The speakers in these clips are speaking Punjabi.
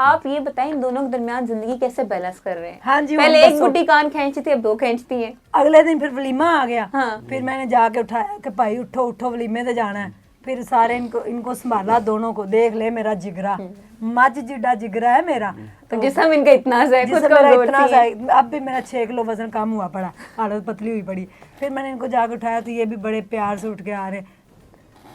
آپ یہ بتائیں ان دونوں کے درمیان زندگی کیسے بیلنس کر رہے ہیں؟ ہاں جی، پہلے ایک بڈی کان کھینچتی تھی، اب دو کھینچتی ہیں. اگلے دن پھر ولیمہ آ گیا. ہاں. پھر میں نے جا کے اٹھایا کہ بھائی اٹھو اٹھو ولیمے سے جانا ہے. پھر سارے ان کو سنبھالا دونوں کو. دیکھ لے میرا جگرا، مجھ جڈا جگرا ہے میرا. تو جسم ان کا اتنا سا ہے، خود کمزور سی ہے. اب بھی میرا 6 کلو وزن کم ہوا پڑا، حالت پتلی ہوئی پڑی. پھر میں نے ان کو جا کے اٹھایا تو یہ بھی بڑے پیار سے اٹھ کے آ رہے.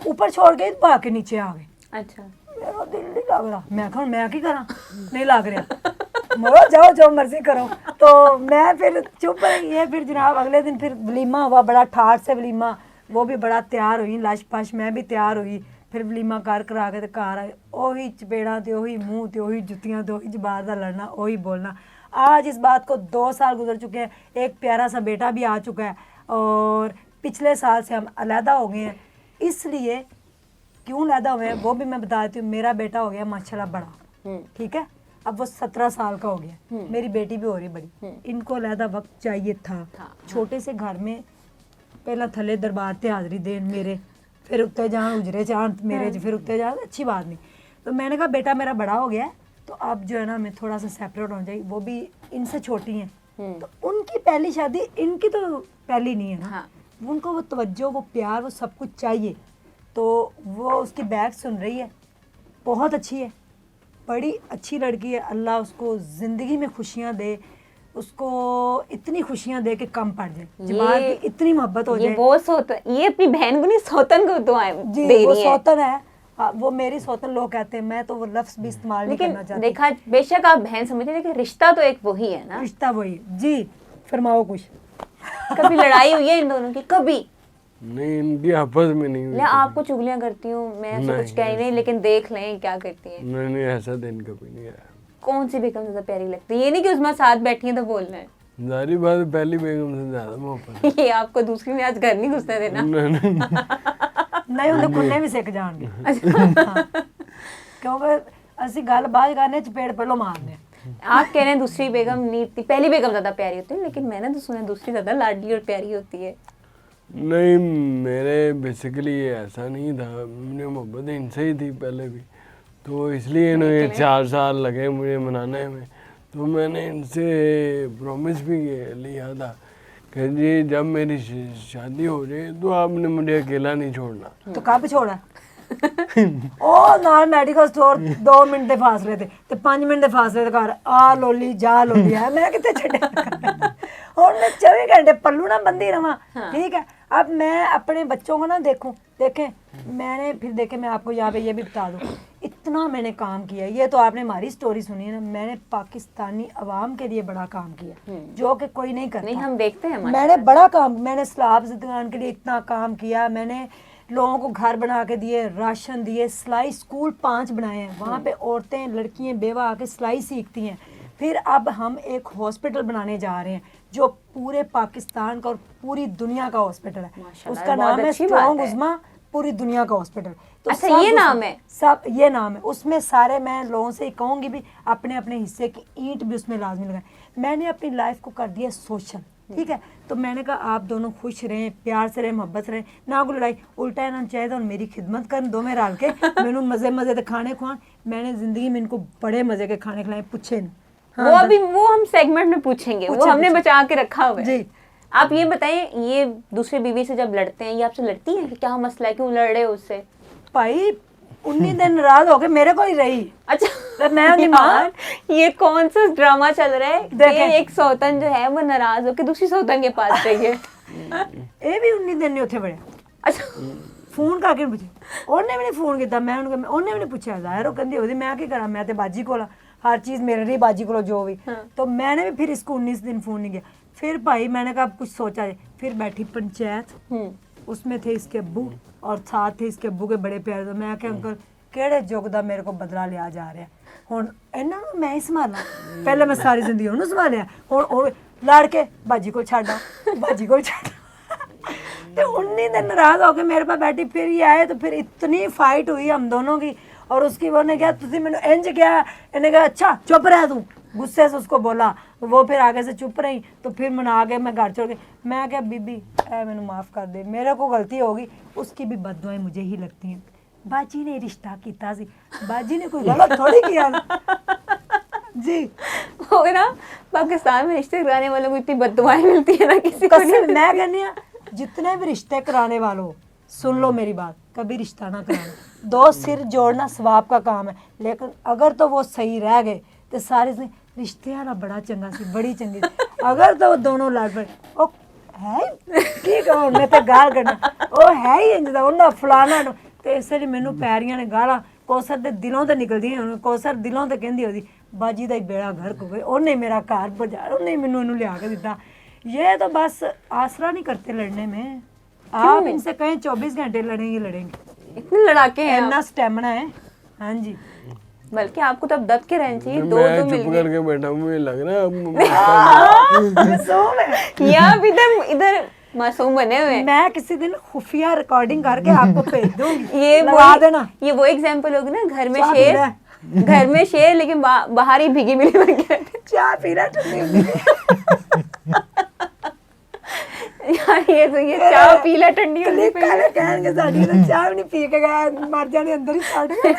اوپر چھوڑ کے پا کے نیچے آ گئے. اچھا. میرا دل نہیں لگ رہا. میں کہا میں کی کرا، نہیں لگ رہا. مڑو جاؤ جو مرضی کرو. تو میں پھر چپ رہی ہے. پھر جناب اگلے دن پھر ولیمہ ہوا، بڑا ٹھاٹ سے ولیمہ. وہ بھی بڑا تیار ہوئی لش پش، میں بھی تیار ہوئی. پھر ولیمہ کر کرا کے گھر آئے. وہی چپیڑاں تے وہی منہ تے وہی جتیاں تے وہی زبان دا لڑنا، وہی بولنا. آج اس بات کو 2 سال گزر چکے ہیں. ایک پیارا سا بیٹا بھی آ چکا ہے اور پچھلے سال سے ہم علیحدہ ہو گئے ہیں. اس لیے کیوں علیحدہ ہوئے ہیں وہ بھی میں بتا دیتی ہوں. میرا بیٹا ہو گیا ماشاءاللہ بڑا، ٹھیک ہے. اب وہ 17 سال کا ہو گیا. میری بیٹی بھی ہو رہی بڑی. ان کو علیحدہ وقت چاہیے تھا. چھوٹے سے گھر میں پہلا تھلے دربار تے حاضری دین میرے، پھر اتنے جان اجرے جان میرے، پھر اتنے جان اچھی بات نہیں. تو میں نے کہا بیٹا میرا بڑا ہو گیا ہے تو اب جو ہے نا میں تھوڑا سا سیپریٹ ہو جائے. وہ بھی ان سے چھوٹی ہیں تو ان کی پہلی شادی، ان کی تو پہلی نہیں ہے نا. ان کو وہ توجہ، وہ پیار، وہ سب کچھ چاہیے. تو وہ اس کی بیک سن رہی ہے، بہت اچھی ہے، بڑی اچھی لڑکی ہے. اللہ اس کو زندگی میں خوشیاں دے، اس کو اتنی خوشیاں دے کہ کم پڑ جائے. جمال کی اتنی محبت ہو جائے. یہ اپنی بہن کو نہیں، سوتن کو دعائیں جی دے رہی ہے. وہ سوتن ہے. وہ میری سوتن لوگ کہتے ہیں، میں تو وہ لفظ بھی استعمال نہیں کرنا چاہتی. دیکھا بے شک آپ بہن سمجھتے ہیں لیکن رشتہ تو ایک وہی ہے نا. رشتہ وہی. جی فرماؤ کچھ. کبھی لڑائی ہوئی ہے ان دونوں کی؟ کبھی نہیں، ان کی آپس میں نہیں ہوئی. آپ کو چگلیاں کرتی ہوں میں، ایسا کچھ کہہ نہیں، لیکن دیکھ لیں کیا کرتی ہیں. نہیں ایسا دن کبھی نہیں آیا. کون سی بیگم زیادہ پیاری لگتی ہے؟ یہ نہیں کہ اس میں ساتھ بیٹھی ہیں تو بولنا ہے. ظاہری بات پہلی بیگم سے زیادہ محبت. یہ آپ کو دوسری میں آج گھر نہیں گھسنے دینا. نہیں انہیں کھنے بھی سیکھ جان گے کیونکہ اسی گل باز کرنے چپیڑ پہلو مارنے. آپ کہہ رہے ہیں دوسری بیگم نہیں تھی، پہلی بیگم زیادہ پیاری ہوتی ہے، لیکن میں نے تو سنا دوسری زیادہ لاڈلی اور پیاری ہوتی ہے. نہیں میرے بیسیکلی ایسا نہیں تھا. مجھے محبت ان سے ہی تھی پہلے بھی، تو اس لیے انہیں 4 سال لگے مجھے منانے میں. تو میں نے ان سے پرومس بھی لیا تھا کہ جی جب میری شادی ہو جائے تو آپ نے مجھے اکیلا نہیں چھوڑنا. تو کب چھوڑا؟ او نال میڈیکل سٹور 2 منٹ دے فاصلے تے 5 منٹ دے فاصلے تے گھر آ لولی جا لولی ہے. میں کتے چھڈیا ہن میں 24 گھنٹے پلو نہ بندی رہاں. ٹھیک ہے. اب میں اپنے بچوں کو نہ دیکھیں میں نے پھر دیکھیں میں آپ کو یہاں پہ یہ بھی بتا دوں اتنا میں نے کام کیا. یہ تو آپ نے ہماری سٹوری سنی ہے نا. میں نے پاکستانی عوام کے لیے بڑا کام کیا جو کہ کوئی نہیں کرتا. نہیں ہم دیکھتے ہیں. میں نے بڑا کام، میں نے سلاب زدگان کے لیے اتنا کام کیا. میں نے لوگوں کو گھر بنا کے دیے، راشن دیے، سلائی اسکول 5 بنائے ہیں. وہاں پہ عورتیں لڑکیاں بیوہ آ کے سلائی سیکھتی ہیں. پھر اب ہم ایک ہاسپٹل بنانے جا رہے ہیں جو پورے پاکستان کا اور پوری دنیا کا ہاسپٹل ہے. اس کا نام ہے اسٹرانگ عظما، پوری دنیا کا ہاسپٹل. تو اچھا یہ نام ہے؟ سب یہ نام ہے. اس میں سارے میں لوگوں سے کہوں گی بھی اپنے اپنے حصے کی اینٹ بھی اس میں لازمی لگائیں. میں نے اپنی لائف کو کر دیا سوشل. ٹھیک ہے. تو میں نے کہا آپ دونوں خوش رہیں، پیار سے رہیں، محبت سے رہیں، نہ کوئی لڑائی. الٹا انہوں نے چاہیے تو میری خدمت کریں، دو میں رل کے مینوں مزے مزے کے کھانے کھوان. میں نے زندگی میں ان کو بڑے مزے کے کھانے کھلائے. پوچھے نہیں وہ ہم سیگمنٹ میں پوچھیں گے، وہ ہم نے بچا کے رکھا ہوا ہے. جی آپ یہ بتائیں یہ دوسری بیوی سے جب لڑتے ہیں یہ آپ سے لڑتی ہیں کہ کیا مسئلہ ہے، کیوں لڑ رہے ہو اس سے؟ بھائی 19 دن ناراض ہو کے میرے کو ہی رہی. اچھا میں ماں یہ کون سا ڈرامہ چل رہا ہے کہ ایک سوتن جو ہے وہ ناراض ہو کے دوسری سوتن کے پاس چاہیے. یہ بھی 19 دن نہیں اتنے بڑے. اچھا فون کر کے پوچھے انہیں بھی نہیں فون کیا. میں انہیں بھی نہیں پوچھا. ظاہر وہ کہندی ہوتی میں کی کرا، میں تے باجی کو ہر چیز میرے لیے باجی کو جو بھی. تو میں نے بھی پھر اس کو 19 دن فون نہیں کیا. پھر بھائی میں نے کہا کچھ سوچا جائے. پھر بیٹھی پنچایت، اس میں تھے اس کے ابو اور ساتھ تھے اس کے ابو کے بڑے پیارے. تو میں کہ انکل کہڑے جگ دا میرے کو بدلہ لیا جا رہا ہے. ہن انہاں نوں میں ہی سنبھالا. پہلے میں ساری زندگی انہوں سنبھالیا. ہن لڑ کے باجی کو چھڈا، باجی کو چھڈا. تو 19 دن ناراض ہو کے میرے پاس بیٹھی. پھر یہ آئے تو پھر اتنی فائٹ ہوئی ہم دونوں کی. اور اس کی وہ نے کہا تسی مینوں انج کیا. انہیں کہا اچھا چپ رہ تو. غصے سے اس کو بولا. وہ پھر آگے سے چپ رہی. تو پھر منا کے میں گھر چھوڑ کے میں کہا بی بی اے مینوں معاف کر دے، میرے کو غلطی ہوگی. اس کی بھی بد دعائیں مجھے ہی لگتی ہیں. باجی نے رشتہ کیتا سی، باجی نے کوئی غلط تھوڑی کیا. जी वो ना पाकिस्तान में रिश्ते कराने वालों को इतनी बददुआएं मिलती है ना, किसी को नहीं कसम मैं कहनी हूं, जितने भी रिश्ते कराने वालों सुन लो मेरी बात, कभी रिश्ता ना कराना। दो सिर जोड़ना सवाब का काम है, लेकिन अगर तो वो सही रह गए तो सारे से रिश्ते वाला बड़ा चंगा सी, बड़ी चंगी सी। अगर तो वो दोनों लड़ पड़े ओ है की कहो, मैं तो गाल करना ओ है ही इंज दा ਉਹਨਾਂ ਫਲਾਣਾ ਨੂੰ, ਤੇ ਇਸ ਲਈ ਮੈਨੂੰ ਪੈਰੀਆਂ ਨੇ ਗਾਲਾਂ ਕੌਸਰ ਦੇ ਦਿਲੋਂ ਤੇ ਨਿਕਲਦੀਆਂ ਹੁਣ। ਕੌਸਰ ਦਿਲੋਂ ਤੇ ਕਹਿੰਦੀ ਉਹਦੀ ਬਾਜੀ ਦਾ ਹੀ ਬੇੜਾ ਗਰਕ ਹੋ ਗਿਆ, ਉਹਨੇ ਮੇਰਾ ਘਰ ਬਜਾ, ਉਹਨੇ ਮੈਨੂੰ ਇਹਨੂੰ ਲਿਆ ਕੇ ਦਿੱਤਾ। ये तो बस आसरा नहीं करते लड़ने में, आप इनसे कहें 24 घंटे लड़ेंगे लड़ेंगे, इतने लड़ाके हैं इतना स्टेमिना है। हाँ जी, बल्कि आपको तो अब दब के रहना चाहिए, दो मैं दो चुप मिल करके बैठा हूँ, मुझे लग रहा है मासूम है। या आप इधर इधर मासूम बने हुए हैं। मैं किसी दिन खुफिया रिकॉर्डिंग करके आपको भेज दूंगी, ये लगा देना। ये वो एग्जाम्पल होगी ना, घर में चाह शेर, पी रहा घर में शेर लेकिन बाहर ही भीगी मिली बन के रहते चाय पी रहा ठंडी होगी। हैं। यार ये चाय पी ला ठंडी होने क्लिक पे। करे कहेंगे साड़ी तो चाय भी नहीं पी के गया, मर जाने अंदर ही सड़ गए।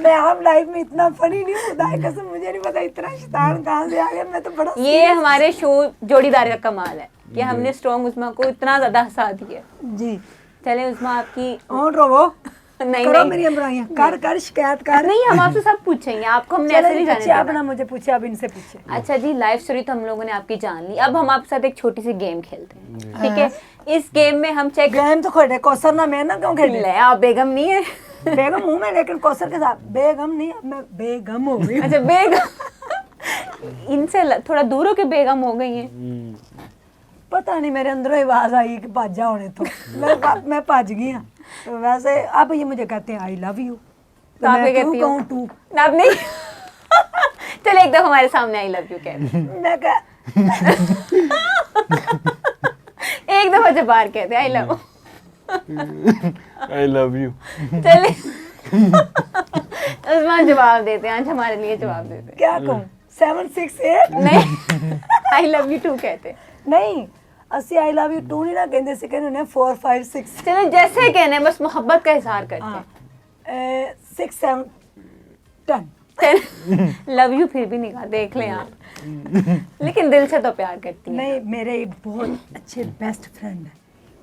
मैं आम लाइफ में इतना फनी नहीं हूँ, खुदा की कसम मुझे नहीं पता इतना शैतान कहाँ से आ गया। मैं तो बड़ा ये हमारे शो जोड़ीदार का कमाल है कि हमने स्ट्रॉन्ग उस्मा को इतना ज्यादा हंसा दिया। जी चले उस्मा आपकी और रोवो नहीं करो नहीं मेरी बुराइयां, कर कर शिकायत कर। नहीं, हम आपसे सब पूछेंगे, आपको हमने ऐसे नहीं जाने पूछे, देना। आपने मुझे पूछे, अब इनसे पूछे। अच्छा जी, लाइफ स्टोरी तो हम लोगों ने आपकी जान ली, अब हम आपके साथ एक छोटी सी गेम खेलते हैं, ठीक है? इस गेम में हम चेक गेम तो खेले कौसर ना, मैं ना क्यों खेले? ले, आप बेगम नहीं है। बेगम हूँ मैं, लेकिन कौसर के साथ बेगम नहीं, अब मैं बेगम हो गई। अच्छा बेगम, इनसे थोड़ा दूर होके बेगम हो गई हैं। पता नहीं मेरे अंदर ही आवाज आई कि भाजा होने तो मैं भाज गई हाँ। तो वैसे अब ये मुझे कहते हैं आई लव यू, तो आप ये कहती हो? कहूँ टू, आप नहीं। चलो एक दफा हमारे सामने आई लव यू कहते, मैं कह एक दफा जबार कहते I love. I love you. चले उस्मान जवाब देते हैं, आज हमारे लिए जवाब देते क्या कहूँ 768 हैं। नहीं, आई लव यू टू कहते। नहीं, ਅਸੀਂ आई लव यू टू नहीं ना कहते, से कहने ने 4 5 6 चलो जैसे कहने हैं, बस मोहब्बत का इजहार करते हैं। 6 7 10। लव यू फिर भी नहीं कहा, देख लें आप, लेकिन दिल से तो प्यार करती है। नहीं, मेरे एक बहुत अच्छे बेस्ट फ्रेंड है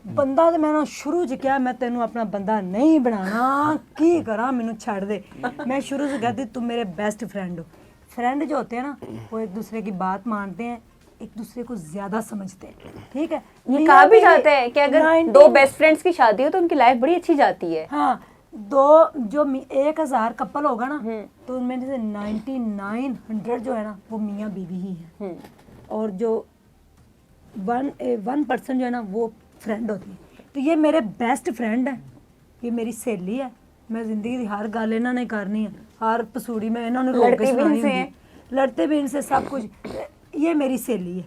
ਬੰਦਾ ਤੇ ਮੈਂ ਸ਼ੁਰੂ ਚ ਕਿਹਾ ਮੈਂ ਤੈਨੂੰ ਆਪਣਾ ਬੰਦਾ ਨਹੀਂ ਬਣਾਣਾ, ਕੀ ਕਰਾਂ ਮੈਨੂੰ ਛੱਡ ਦੇ। मैं शुरू से कहती तुम मेरे बेस्ट फ्रेंड हो। फ्रेंड जो होते हैं ना वो एक दूसरे की बात मानते हैं, एक दूसरे को ज्यादा समझते हैं, ठीक है? ये कहा भी जाता है कि अगर दो बेस्ट फ्रेंड्स की शादी हो तो उनकी लाइफ बड़ी अच्छी जाती है। हाँ, दो जो 1000 कपल होगा ना तो उनमें से 9900 जो है ना वो मियाँ बीवी ही है, और जो 1% जो है ना वो फ्रेंड होती है। तो ये मेरे बेस्ट फ्रेंड है, ये मेरी सहेली है। मैं जिंदगी की हर गल इन्हों ने करनी है, हर पसूड़ी में इन्होंने रोक के लड़ती भी सुनानी इनसे होंदी, लड़ते भी इनसे सब कुछ। ये मेरी सहेली है,